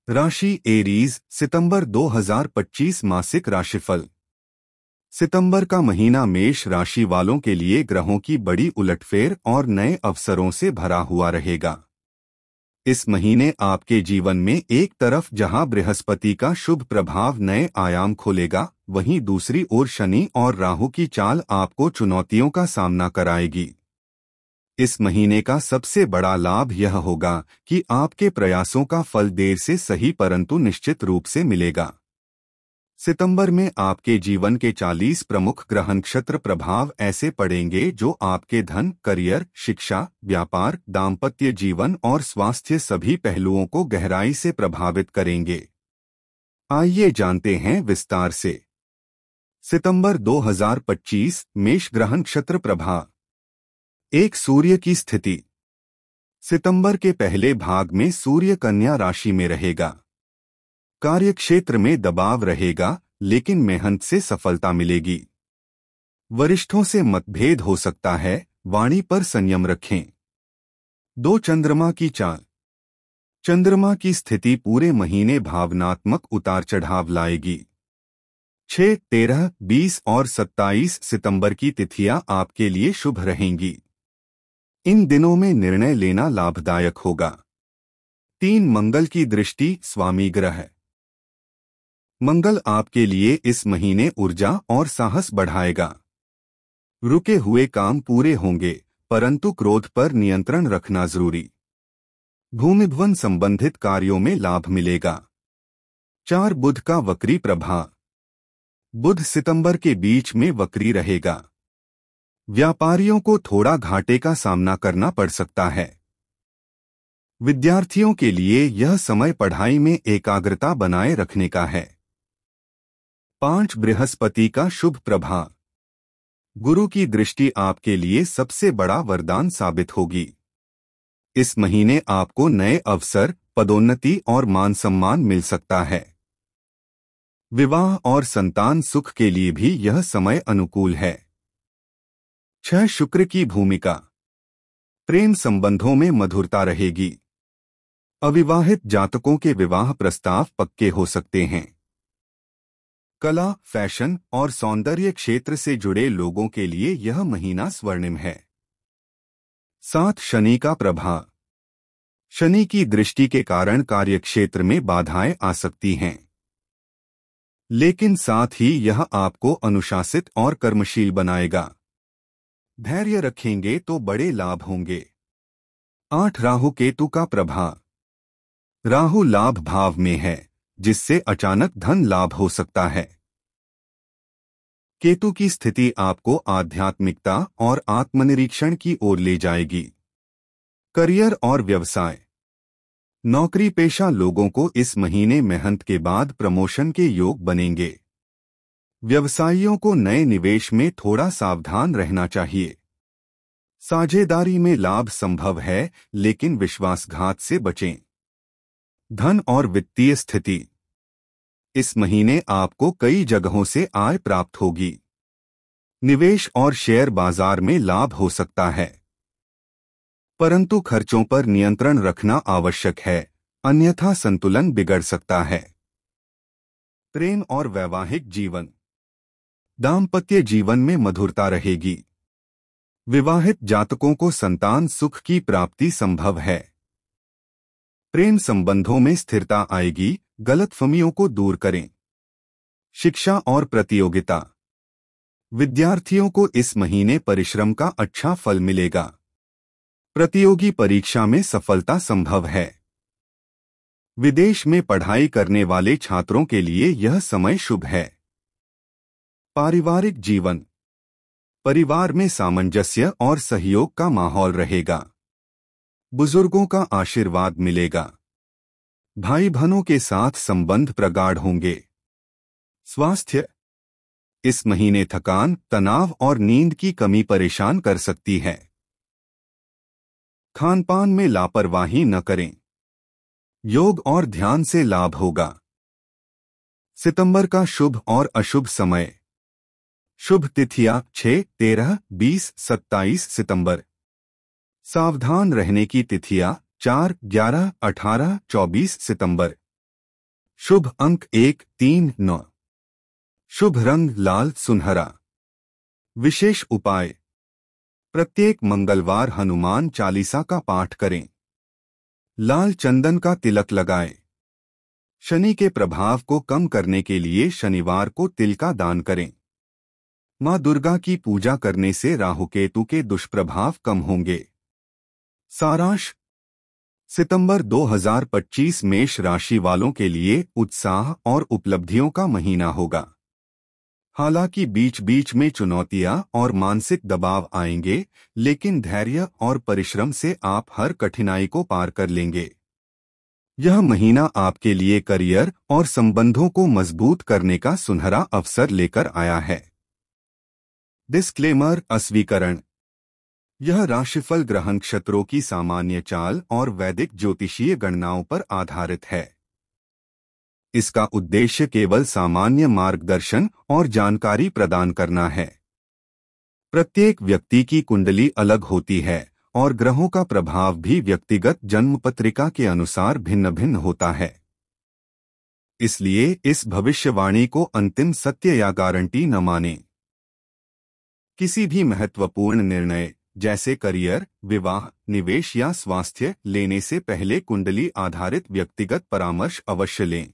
राशि एरीज सितंबर 2025 मासिक राशिफल। सितंबर का महीना मेष राशि वालों के लिए ग्रहों की बड़ी उलटफेर और नए अवसरों से भरा हुआ रहेगा। इस महीने आपके जीवन में एक तरफ जहां बृहस्पति का शुभ प्रभाव नए आयाम खोलेगा, वहीं दूसरी ओर शनि और राहु की चाल आपको चुनौतियों का सामना कराएगी। इस महीने का सबसे बड़ा लाभ यह होगा कि आपके प्रयासों का फल देर से सही परंतु निश्चित रूप से मिलेगा। सितंबर में आपके जीवन के 40 प्रमुख ग्रह नक्षत्र प्रभाव ऐसे पड़ेंगे जो आपके धन, करियर, शिक्षा, व्यापार, दाम्पत्य जीवन और स्वास्थ्य सभी पहलुओं को गहराई से प्रभावित करेंगे। आइए जानते हैं विस्तार से। सितंबर 2025 मेष ग्रह नक्षत्र प्रभाव। एक, सूर्य की स्थिति। सितंबर के पहले भाग में सूर्य कन्या राशि में रहेगा। कार्यक्षेत्र में दबाव रहेगा, लेकिन मेहनत से सफलता मिलेगी। वरिष्ठों से मतभेद हो सकता है, वाणी पर संयम रखें। 2, चंद्रमा की चाल। चंद्रमा की स्थिति पूरे महीने भावनात्मक उतार चढ़ाव लाएगी। 6, 13, 20 और 27 सितंबर की तिथियां आपके लिए शुभ रहेंगी। इन दिनों में निर्णय लेना लाभदायक होगा। 3, मंगल की दृष्टि, स्वामी ग्रह। मंगल आपके लिए इस महीने ऊर्जा और साहस बढ़ाएगा। रुके हुए काम पूरे होंगे, परंतु क्रोध पर नियंत्रण रखना जरूरी। भूमि भवन संबंधित कार्यों में लाभ मिलेगा। 4, बुध का वक्री प्रभाव। बुध सितंबर के बीच में वक्री रहेगा। व्यापारियों को थोड़ा घाटे का सामना करना पड़ सकता है। विद्यार्थियों के लिए यह समय पढ़ाई में एकाग्रता बनाए रखने का है। 5, बृहस्पति का शुभ प्रभाव। गुरु की दृष्टि आपके लिए सबसे बड़ा वरदान साबित होगी। इस महीने आपको नए अवसर, पदोन्नति और मान सम्मान मिल सकता है। विवाह और संतान सुख के लिए भी यह समय अनुकूल है। 6, शुक्र की भूमिका। प्रेम संबंधों में मधुरता रहेगी। अविवाहित जातकों के विवाह प्रस्ताव पक्के हो सकते हैं। कला, फैशन और सौंदर्य क्षेत्र से जुड़े लोगों के लिए यह महीना स्वर्णिम है। 7, शनि का प्रभाव। शनि की दृष्टि के कारण कार्यक्षेत्र में बाधाएं आ सकती हैं, लेकिन साथ ही यह आपको अनुशासित और कर्मशील बनाएगा। धैर्य रखेंगे तो बड़े लाभ होंगे। 8, राहु केतु का प्रभाव। राहु लाभ भाव में है, जिससे अचानक धन लाभ हो सकता है। केतु की स्थिति आपको आध्यात्मिकता और आत्मनिरीक्षण की ओर ले जाएगी। करियर और व्यवसाय। नौकरी पेशा लोगों को इस महीने मेहनत के बाद प्रमोशन के योग बनेंगे। व्यवसायियों को नए निवेश में थोड़ा सावधान रहना चाहिए। साझेदारी में लाभ संभव है, लेकिन विश्वासघात से बचें। धन और वित्तीय स्थिति। इस महीने आपको कई जगहों से आय प्राप्त होगी। निवेश और शेयर बाजार में लाभ हो सकता है, परंतु खर्चों पर नियंत्रण रखना आवश्यक है, अन्यथा संतुलन बिगड़ सकता है। प्रेम और वैवाहिक जीवन। दाम्पत्य जीवन में मधुरता रहेगी। विवाहित जातकों को संतान सुख की प्राप्ति संभव है। प्रेम संबंधों में स्थिरता आएगी, गलतफहमियों को दूर करें। शिक्षा और प्रतियोगिता। विद्यार्थियों को इस महीने परिश्रम का अच्छा फल मिलेगा। प्रतियोगी परीक्षा में सफलता संभव है। विदेश में पढ़ाई करने वाले छात्रों के लिए यह समय शुभ है। पारिवारिक जीवन। परिवार में सामंजस्य और सहयोग का माहौल रहेगा। बुजुर्गों का आशीर्वाद मिलेगा। भाई बहनों के साथ संबंध प्रगाढ़ होंगे। स्वास्थ्य। इस महीने थकान, तनाव और नींद की कमी परेशान कर सकती है। खानपान में लापरवाही न करें। योग और ध्यान से लाभ होगा। सितंबर का शुभ और अशुभ समय। शुभ तिथियां 6, 13, 20, 27 सितंबर। सावधान रहने की तिथियां 4, 11, 18, 24 सितंबर। शुभ अंक 139। शुभ रंग लाल सुनहरा। विशेष उपाय, प्रत्येक मंगलवार हनुमान चालीसा का पाठ करें। लाल चंदन का तिलक लगाएं। शनि के प्रभाव को कम करने के लिए शनिवार को तिल का दान करें। मां दुर्गा की पूजा करने से राहुकेतु के दुष्प्रभाव कम होंगे। सारांश, सितंबर 2025 मेष राशि वालों के लिए उत्साह और उपलब्धियों का महीना होगा। हालांकि बीच बीच में चुनौतियां और मानसिक दबाव आएंगे, लेकिन धैर्य और परिश्रम से आप हर कठिनाई को पार कर लेंगे। यह महीना आपके लिए करियर और संबंधों को मजबूत करने का सुनहरा अवसर लेकर आया है। डिस्क्लेमर, अस्वीकरण, यह राशिफल ग्रह नक्षत्रों की सामान्य चाल और वैदिक ज्योतिषीय गणनाओं पर आधारित है। इसका उद्देश्य केवल सामान्य मार्गदर्शन और जानकारी प्रदान करना है। प्रत्येक व्यक्ति की कुंडली अलग होती है और ग्रहों का प्रभाव भी व्यक्तिगत जन्म पत्रिका के अनुसार भिन्न भिन्न होता है। इसलिए इस भविष्यवाणी को अंतिम सत्य या गारंटी न मानें। किसी भी महत्वपूर्ण निर्णय जैसे करियर, विवाह, निवेश या स्वास्थ्य लेने से पहले कुंडली आधारित व्यक्तिगत परामर्श अवश्य लें।